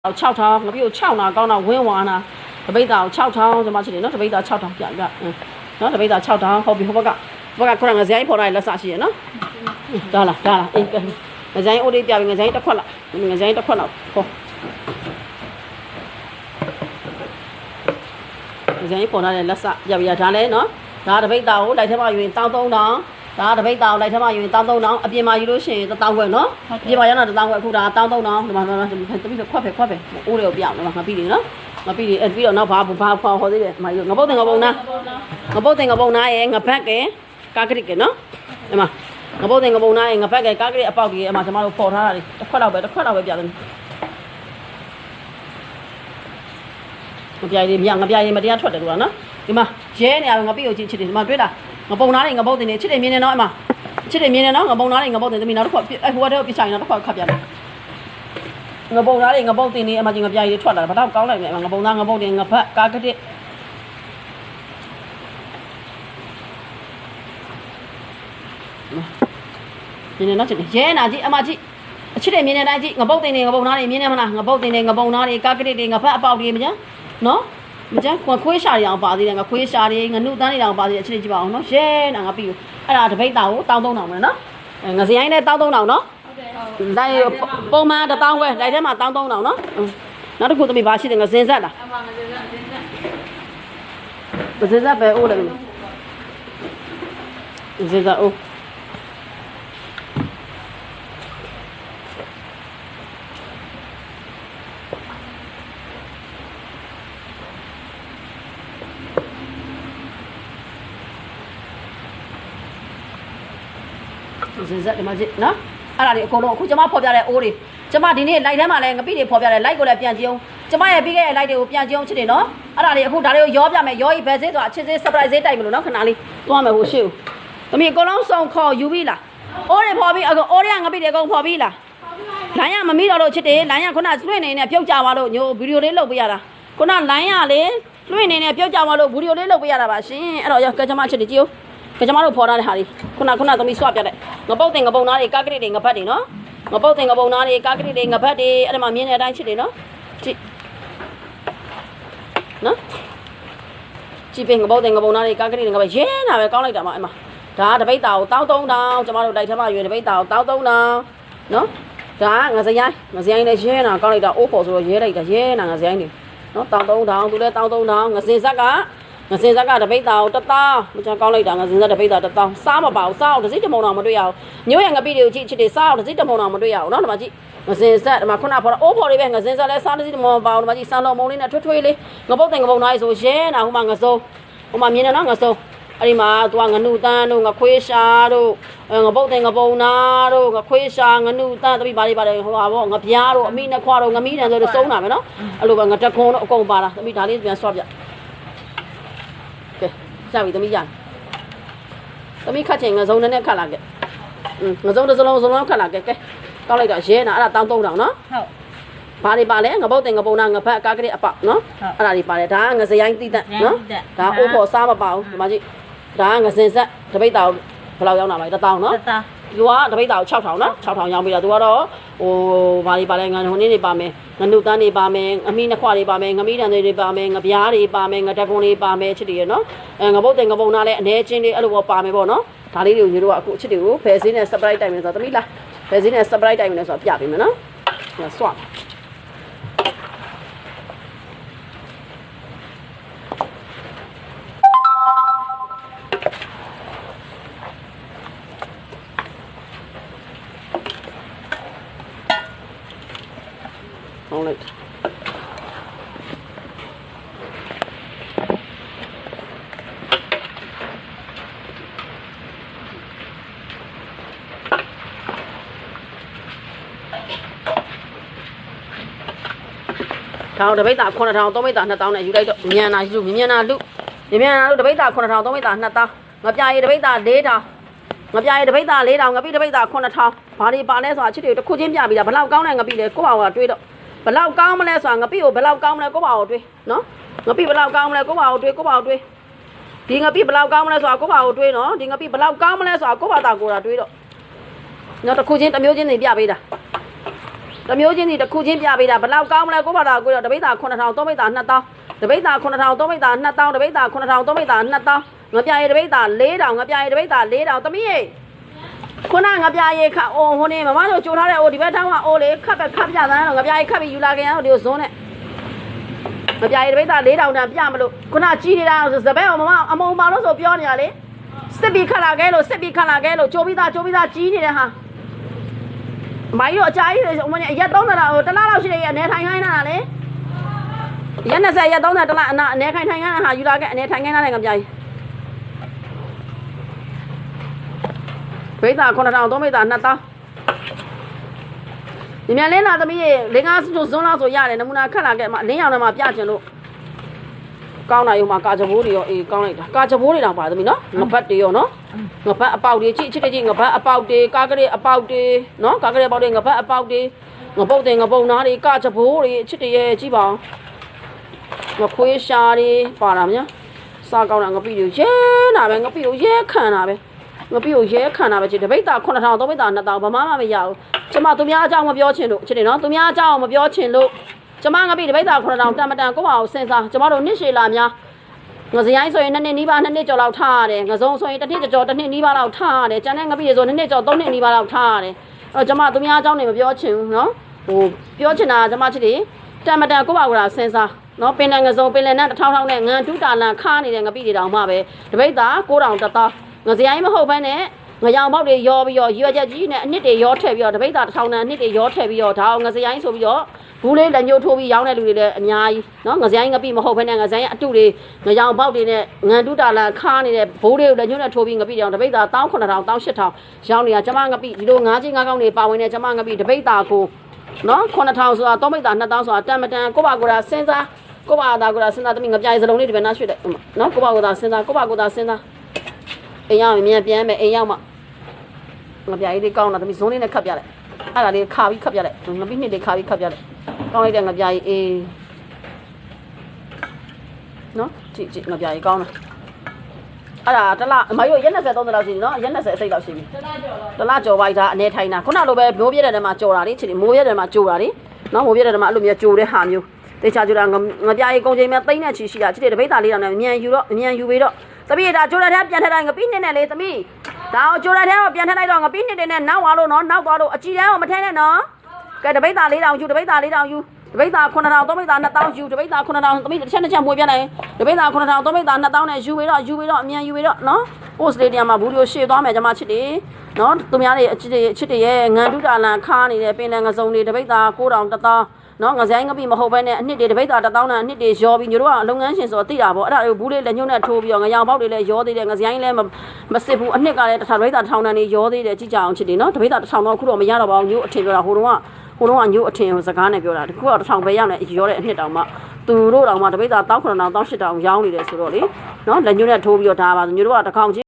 6ထောင်ငါပြီး6နာကောင်းတော့ဝင်းဝါနာတပိတ်တာ6ထောင်ကျွန်မချစ်တယ်နော်တပိတ်တာ6ထောင်ပြပြနော်တပိတ်တာ6ထောင်ဟုတ်ပြီဟိုဘက်ကခုနငဇိုင်းဖော်လိုက်လက်စရှိရနော်ဒါလားအေးငဇိုင်းအိုးလေးပြပြီးငဇိုင်းတစ်ခွက်လောက်ငဇိုင်းတစ်ခွက်လောက်ဟောငဇိုင်းပေါ်လာတဲ့လက်စပြပြဒါလဲနော်ဒါတပိတ်တာကိုလိုက်ထဲမှာယူရင်13000ဒါတပိတ်တာကိုလိုက်ထဲမှာယူရင်13000အပြင်မှာယူလို့ရှိရင်1000ခွဲနော်အပြင်မှာရတာ1000ခွဲအခုဒါ13000ဒီမှာတပိတ်ခွက်ပဲအိုးတွေကိုပြအောင်နော်ငါပြီးပြီနော်ငါပြီးပြီးတော့နောက်ဘာဟောသေးတယ်မယူငါပုတ်တင်ငါပုံနာရဲ့ငါဘက်ကကာကရစ်ကနော်ဒီမှာငါပုတ်တင်ငါပုံနာရဲ့ငါဘက်ကကာကရစ်အပေါက်ကြီးအမှကျွန်တော်တို့ပေါ်ထားတာတစ်ခွက်လောက်ပဲပြတယ်ငါပြရင်မတရားထွက်တယ်လို့နော်ဒီမှာရဲနေရငါပြီးကိုချစ်တယ်ဒီမှာတွေ့လားငါပုံနာတွေငါပုတ်တင်နေချစ်တယ်မြင်နေနော်အမချစ်တယ်မြင်နေနော်ငါပုံနာတွေငါပုတ်တင်သမီးနောက်တစ်ခွက်ဟိုကတော့ပြချင်နောက်တစ်ခွက်ခတ်ပြတယ်ငါပုံသားတွေငါပုတ်တင်နေအမကြီးငါပြားကြီးထွက်လာတာဘာတော့ကောင်းလိုက်လဲငါပုံသားငါပုတ်တင်ငါဖက်ကာကတစ်မြင်နေနော်ချစ်ရဲနာကြီးအမကြီးအချစ်တွေမြင်နေတိုင်းကြီးငါပုတ်တင်နေငါပုံသားတွေမြင်နေမလားငါပုတ်တင်နေငါပုံသားတွေကာကတစ်တွေငါဖက်အပေါက်တွေမကြနော်မကြခွေးရှာတွေအောင်ပါသေးတယ်ငါခွေးရှာတွေငါနှုတ်တန်းတွေအောင်ပါသေးတယ်အချစ်တွေကြည့်ပါအောင်နော်ရဲနာငါပြီးအဲ့ဒါတပိတ်တာကို13000ပဲနော်ငါစရိုင်းနဲ့13000နော်လိုက်ပုံမှန်1000ခွဲလိုက်ထဲမှာ13000နော်နောက်တစ်ခုသမီးဘာရှိတယ်ငါစင်ဆက်လားအမှန်ငါစင်ဆက်ပဲအိုးတယ်စင်ဆက်အိုးစင်ဆက်ဒီမှာကြည့်နော်အဲ့ဒါတွေအကုန်လုံးအခုကျမဖော်ပြတဲ့အိုးတွေကျမဒီနေ့လိုက်ထဲမှာလည်းငပိတွေဖော်ပြတယ်လိုက်ကိုလည်းပြန်ကြည့်အောင်ကျမရဲ့ပြီးခဲ့တဲ့လိုက်တွေကိုပြန်ကြည့်အောင်ချစ်တယ်နော်အဲ့ဒါတွေအခုဒါတွေကိုရောပြမယ်ရောဤဘယ်စေးဆိုတာအချစ်စေး surprise စေးတိုက်မလို့နော်ခဏလေးသွားမယ်ဟိုရှေ့ကိုသမီးအကုန်လုံးစုံခေါ်ယူပြီလားအိုးတွေဖော်ပြီးအိုးတွေကငပိတွေအကုန်ဖော်ပြီလားလိုင်းရမမီတော့လို့ချစ်တယ်လိုင်းရခုနလွှင့်နေနေပြုတ်ကြသွားလို့ညိုဗီဒီယိုလေးလုပ်ပေးရတာခုနလိုင်းရလေလွှင့်နေနေပြုတ်ကြသွားလို့ဗီဒီယိုလေးလုပ်ပေးရတာပါရှင်အဲ့တော့ကကျမချစ်တယ်ကြည့်ဦးကျမတို့ဖော်ထားတဲ့ဟာတွေခုနသမီးဆွပြတဲ့ငပုတ်တင်ငပုံသားတွေကာကရစ်တွေငပတ်တွေနော်ငပုတ်တင်ငပုံသားတွေကာကရစ်တွေငပတ်တွေအဲ့ဒါမှမြင်တဲ့အတိုင်းချစ်တယ်နော်ကြည့်နော်ကြည့်ပင်ငပုတ်တင်ငပုံသားတွေကာကရစ်တွေငပတ်ရဲနာပဲကောင်းလိုက်တာမှအဲ့မှာဒါတပိတ်တာကို13000ကျမတို့တိုက်ထဲမှာရွေတပိတ်တာကို13000နော်ဒါငစရိုင်းနဲ့ရဲနာကောင်းလိုက်တာအိုးဖို့ဆိုတော့ရဲလိုက်တာရဲနာငစရိုင်းနေနော်13000သူလည်း13000ငစင်ဆက်ကတပိတ်တာကို1000မချကောင်းလိုက်တာငစင်ဆက်တပိတ်တာ1000စားမပါဘူးစားအောင်တစ်စိတ်တမုံအောင်မတွေ့ရအောင်ညို့ရငပိတွေကိုကြည့်ချစ်တယ်စားအောင်တစ်စိတ်တမုံအောင်မတွေ့ရအောင်နော်ဒီမှာကြည့်ငစင်ဆက်ဒီမှာခုနဖော်အိုးဖော်လေးပဲငစင်ဆက်လဲစားတစ်စိတ်တမုံအောင်ပါအောင်ဒီမှာကြည့်စံတော်မုံလေးနဲ့ထွေးလေးငပုတ်တင်ငပုတ်သားလေးဆိုရဲနာဟိုမှာငစုံဟိုမှာမြင်တယ်နော်ငစုံအဲ့ဒီမှာသူကငနုတန်းတို့ငခွေးရှာတို့ငပုတ်တင်ငပုံနာတို့ငခွေးရှာငနုတန်းတပိပါတယ်ဟိုပါဗောငပြားတို့အမိနဲ့ခွားတို့ငမီးတန်ဆိုတော့စုံးတာပဲနော်အဲ့လိုပဲငတခွန်တို့အကုန်ပါတာတပိဒါလေးပြန်ဆွပြကြပြီသမီးရသမီးခတ်ချင်ငစုံနဲ့ခတ်လာခဲ့ငစုံတစ်စလုံးခတ်လာခဲ့ကဲတောက်လိုက်တော့ရဲနာအဲ့ဒါ13000နော်ဟုတ်ဘာတွေပါလဲငပုတ်တင်ငပုံနာငဖက်ကာကရစ်အပေါက်နော်အဲ့ဒါတွေပါတယ်ဒါကငစရိုင်းတိတက်နော်ဒါအိုးဖို့စားမပါဘူးဒီမှာကြည့်ဒါကငစင်ဆက်တပိတ်တာဘယ်လောက်ရောက်လာပါလဲ1000နော်သူကတပိတ်တာကို6000နော်6000ရောင်းပေးတာသူကတော့ဟိုဘာတွေပါလဲငါဟိုနေ့တွေပါမယ်ငနုတန်းတွေပါမယ်အမိနှစ်ခွတွေပါမယ်ငမီးတန်တွေပါမယ်ငပြားတွေပါမယ်ငတကွန်တွေပါမယ်ချစ်တယ်ရနော်ငပုတ်တင်ငပုံနာလည်းအနေချင်းလေးအဲ့လိုပေါ့ပါမယ်ပေါ့နော်ဒါလေးတွေကိုညီတို့ကအခုအချစ်တွေကိုဖယ်စင်းနဲ့ surprise တိုင်မယ်ဆိုတော့သမီးလားဖယ်စင်းနဲ့ surprise တိုင်မယ်ဆိုတော့ပြပေးမယ်နော်ဆွတ်好嘞。ထောင်တပိတ်တာ9000 3ပိတ်တာ2000နဲ့ယူလိုက်တော့မြန်နာယူမြန်နာလူတပိတ်တာ9000 3ပိတ်တာ2000ငါပြရည်တပိတ်တာ4000ငါပြရည်တပိတ်တာ4000ငါပြီးတပိတ်တာ9000ဘာတွေပါလဲဆိုတာချစ်တွေတစ်ခုချင်းပြပြီးတာဘလောက်ကောင်းတယ်ငါပြီးလေကိုယ့်ဘာကတွေးတော့ဘလောက်ကောင်းမလဲဆိုတာငါပြီးကိုဘလောက်ကောင်းမလဲကိုယ့်ဘာကိုတွေးနော်ငါပြီးဘလောက်ကောင်းမလဲကိုယ့်ဘာကိုတွေးဒီငါပြီးဘလောက်ကောင်းမလဲဆိုတာကိုယ့်ဘာကိုတွေးနော်ဒီငါပြီးဘလောက်ကောင်းမလဲဆိုတာကိုယ့်ဘာသာကိုယ်တာတွေးတော့နော်တစ်ခုချင်းတစ်မျိုးချင်းနေပြပေးတာ တမျိုးချင်းစီတစ်ခုချင်းပြပေးတာဘလောက်ကောင်းမလဲကိုဘာသာကိုတော့တပိတ်တာ9000 3ပိတ်တာ2000တပိတ်တာ9000 3ပိတ်တာ2000တပိတ်တာ9000 3ပိတ်တာ2000ငပြရေတပိတ်တာ4000ငပြရေတပိတ်တာ4000သမီးရေခုနငပြရေခအိုဟိုနေမမတို့ကြိုထားတဲ့အိုဒီဘက်ထောင်းကအိုလေခတ်ပြသန်းတော့ငပြရေခတ်ပြီးယူလာခင်အောင်ဒီကိုဇွန်းနဲ့ငပြရေတပိတ်တာ4000တန်ပြမလို့ခုနကြီးနေတာစပယ်မမအမုံပါလို့ဆိုပြောနေရလေစစ်ပြီးခတ်လာခဲ့လို့စစ်ပြီးခတ်လာခဲ့လို့ကြိုးပြီးသားကြီးနေတဲ့ဟာမိုင်းတို့အချာကြီးအမနဲ့ရက်30လားဟိုတလားလောက်ရှိတယ်အနေထိုင်ခိုင်းတာလေရက်20ရက်30တလားအနေခိုင်ထိုင်ခိုင်းတာဟာယူလာခဲ့အနေထိုင်ခိုင်းတာလည်းငပြရေပိတ်တာ9000 3ပိတ်တာ2000ဒီမြန်လင်းလာသမီးရေ5စုဇွန်းလောက်ဆိုရတယ်နမူနာခတ်လာခဲ့အလင်းရောင်ထဲမှာပြချင်လို့ကောင်းလာရုံမှာကာချဘိုးတွေရောအေးကောင်းလိုက်တာကာချဘိုးတွေတောင်ပါသမီးနော်ငပတ်တွေရောနော်ငပတ်အပေါက်တွေချစ်ငပတ်အပေါက်တွေကာကလေးအပေါက်တွေနော်ကာကလေးအပေါက်တွေငပတ်အပေါက်တွေငပုတ်တွေငပုတ်နားတွေကာချဘိုးတွေချစ်တွေရဲ့ကြည့်ပါအောင်ငခွေးရှာတွေပါတာများစားကောင်းတာငပိတွေရဲနာပဲငပိကိုရဲခံတာပဲငပိကိုရဲခံတာပဲချစ်တပိတ်တာ9000 3ပိတ်တာ2000ဘာမှမရဘူးကျမသူများအကြောင်းမပြောချင်လို့ချစ်တယ်နော်သူများအကြောင်းမပြောချင်လို့ကျမငပိတပိတ်တာ9000တန်မတန်ကိုပါအောင်စဉ်းစားကျမတို့နှစ်ရှည်လာများငစရိုင်းဆိုရင်2နှစ်နီးပါး2နှစ်ကျော်လောက်ထားရတယ်ငစုံဆိုရင်1နှစ်ကျော်1နှစ်နီးပါးလောက်ထားရတယ်ကျန်တဲ့ငပိရေဆို2နှစ်ကျော်3နှစ်နီးပါးလောက်ထားရတယ်အဲ့တော့ကျမသူများအကြောင်းတွေမပြောချင်ဘူးနော်ဟိုပြောချင်တာကျမချစ်တယ်တန်မတန်ကိုပါကစဉ်းစားနော်ပင်လယ်ငစုံပင်လယ်နဲ့1000နဲ့ငံတူးတာလန်ခါနေတဲ့ငပိတွေတောင်မှပဲတပိတ်တာ9000 1000ငစရိုင်းမဟုတ်ဘဲနဲ့ငရောင်ပေါက်တွေရောပြီးတော့ရွက်ချက်ကြီးနဲ့အနှစ်တွေရောထည့်ပြီးတော့တပိတ်တာ1000နဲ့အနှစ်တွေရောထည့်ပြီးတော့ဒါအောင်ငစရိုင်းဆိုပြီးတော့ဘူးလေးလက်ညှိုးထိုးပြီးရောင်းတဲ့လူတွေလည်းအများကြီးနော်ငစရိုင်းငပိမဟုတ်ဘဲနဲ့ငစရိုင်းအတုတွေငရောင်ပေါက်တွေနဲ့ငံတူးတာလန်ခါနေတဲ့ဘိုးတွေကိုလက်ညှိုးနဲ့ထိုးပြီးငပိတွေအောင်တပိတ်တာ19000 18000ရောင်းနေတာကျမငပိဒီလို5ချင်း5ကောင်းတွေပါဝင်နေကျမငပိတပိတ်တာကိုနော်9000ဆိုတာ3ပိတ်တာ2000ဆိုတာတန်မတန်ကိုပါကိုရာစဉ်းစားကိုပါတာကိုရာစဉ်းစားသမီးငပြိုင်စလုံးလေးဒီပဲနားရွှေ့တယ်နော်ကိုပါကိုသာစဉ်းစားကိုပါကိုသာစဉ်းစားအိမ်ရောက်ရင်မြန်ပြန်မယ်အိမ်ရောက်မှငပြိုင်လေးကောင်းတာသမီးဇွန်းလေးနဲ့ခတ်ပြလိုက်အဲ့ဒါလေးခါပြီးခတ်ပြလိုက်ငပိနှစ်လေးခါပြီးခတ်ပြလိုက်ကောင်းလိုက်တဲ့ငပြိုင်အေးနော်ကြည့်ငပြိုင်ကောင်းတာအဲ့ဒါတလားအမတို့ရက်20 30လောက်ရှိပြီနော်ရက်20အစိတ်လောက်ရှိပြီတလားကြော်ပိုက်တာအနေထိုင်တာခုနလိုပဲမိုးပြတဲ့ထဲမှာကြော်တာလေချစ်မိုးပြတဲ့ထဲမှာကြော်တာလေနော်မိုးပြတဲ့ထဲမှာအဲ့လိုမျိုးကြော်တဲ့ဟာမျိုးတေချာကြော်တာငပြိုင်ကုန်ချိန်မဲ့သိမ့်နဲ့ချီရှိတာချစ်တဲ့တပိတ်တာလေးတောင်နဲ့မြန်ယူပြီးတော့သမီးဒါကြော်တဲ့ထဲပြန်ထည့်လိုက်ငပိနှစ်နဲ့လေသမီးဒါအောင်ကြော်တဲ့ထဲကိုပြန်ထည့်လိုက်တော့ငပိနှစ်တွေနဲ့နောက်သွားလို့နော်နောက်သွားလို့အကြည့်တန်းကိုမထည့်နဲ့နော်ကဲတပိတ်တာ4000ယူတပိတ်တာ4000ယူတပိတ်တာ9000 3ပိတ်တာ2000ယူတပိတ်တာ9000သမီးတစ်ချက်မွေးပြလိုက်တပိတ်တာ9000 3ပိတ်တာ2000နဲ့ယူပြီးတော့အမြန်ယူပြီးတော့နော်ပို့စလေးတရားမှာဘူးလေးရှေ့သွားမယ်ကျွန်မချစ်တယ်နော်သူများတွေအချစ်တွေရဲ့ငံတူးတာလန်ခါနေတဲ့ပင်လယ်ငစုံတွေတပိတ်တာ9000 1000နော်ငစရိုင်းငပိမဟုတ်ဘဲနဲ့အနှစ်တွေတပိတ်တာ1000နဲ့အနှစ်တွေရောပြီးညတို့ကလုပ်ငန်းရှင်ဆိုတော့သိတာပေါ့အဲ့ဒါကိုဘူးလေးလက်ညှိုးနဲ့ထိုးပြီးတော့ငရောင်ပေါက်တွေလည်းရောသေးတယ်ငစရိုင်းလည်းမစစ်ဘူးအနှစ်ကလည်းတပိတ်တာ1000နဲ့နေရောသေးတယ်ကြည့်ကြအောင်ချစ်တယ်နော်တပိတ်တာ1000တော့အခုတော့မရတော့ပါဘူးညို့အထင်ပြောတာဟိုတုန်းကညို့အထင်စကားနဲ့ပြောတာတခုက1000ပဲရောက်နေရောတဲ့အနှစ်တောင်မှသူတို့တောင်မှတပိတ်တာ19000 18000ရောင်းနေတယ်ဆိုတော့လေနော်လက်ညှိုးနဲ့ထိုးပြီးတော့ဒါပါဆိုညတို့ကတစ်ခေါင်